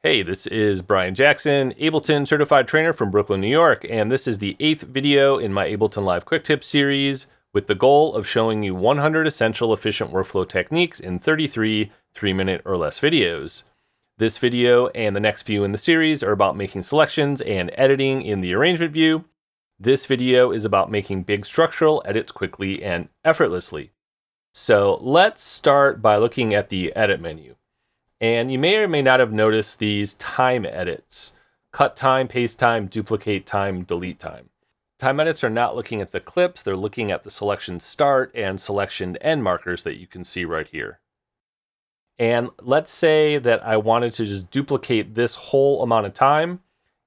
Hey, this is Brian Jackson, Ableton certified trainer from Brooklyn, New York, and this is the 8th video in my Ableton Live QuickTips series with the goal of showing you 100 essential efficient workflow techniques in 33 3-minute or less videos. This video and the next few in the series are about making selections and editing in the arrangement view. This video is about making big structural edits quickly and effortlessly. So let's start by looking at the edit menu. And you may or may not have noticed these time edits: cut time, paste time, duplicate time, delete time. Time edits are not looking at the clips, they're looking at the selection start and selection end markers that you can see right here. And let's say that I wanted to just duplicate this whole amount of time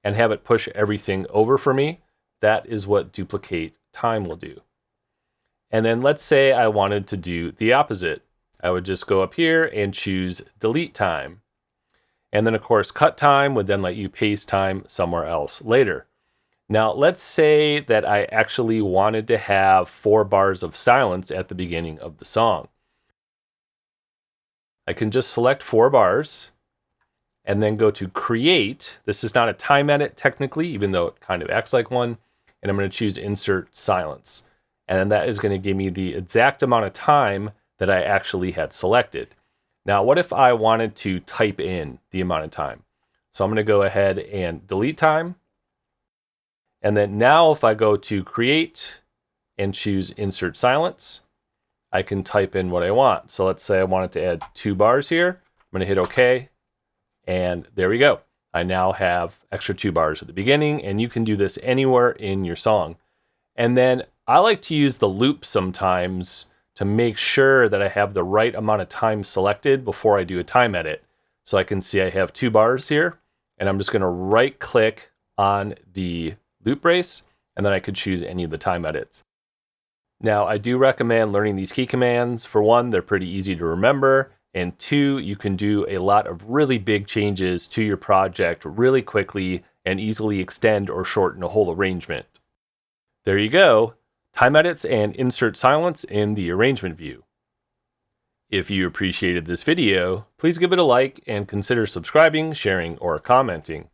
and have it push everything over for me. That is what duplicate time will do. And then let's say I wanted to do the opposite. I would just go up here and choose delete time. And then of course, cut time would then let you paste time somewhere else later. Now, let's say that I actually wanted to have 4 bars of silence at the beginning of the song. I can just select 4 bars and then go to create. This is not a time edit technically, even though it kind of acts like one. And I'm going to choose insert silence. And then that is going to give me the exact amount of time that I actually had selected. Now, what if I wanted to type in the amount of time? So I'm going to go ahead and delete time. And then now if I go to create and choose insert silence, I can type in what I want. So let's say I wanted to add 2 bars here. I'm going to hit OK. And there we go. I now have extra 2 bars at the beginning, and you can do this anywhere in your song. And then I like to use the loop sometimes to make sure that I have the right amount of time selected before I do a time edit. So I can see I have 2 bars here, and I'm just going to right click on the loop brace, and then I could choose any of the time edits. Now, I do recommend learning these key commands. For one, they're pretty easy to remember, and 2, you can do a lot of really big changes to your project really quickly and easily extend or shorten a whole arrangement. There you go. Time edits and insert silence in the arrangement view. If you appreciated this video, please give it a like and consider subscribing, sharing, or commenting.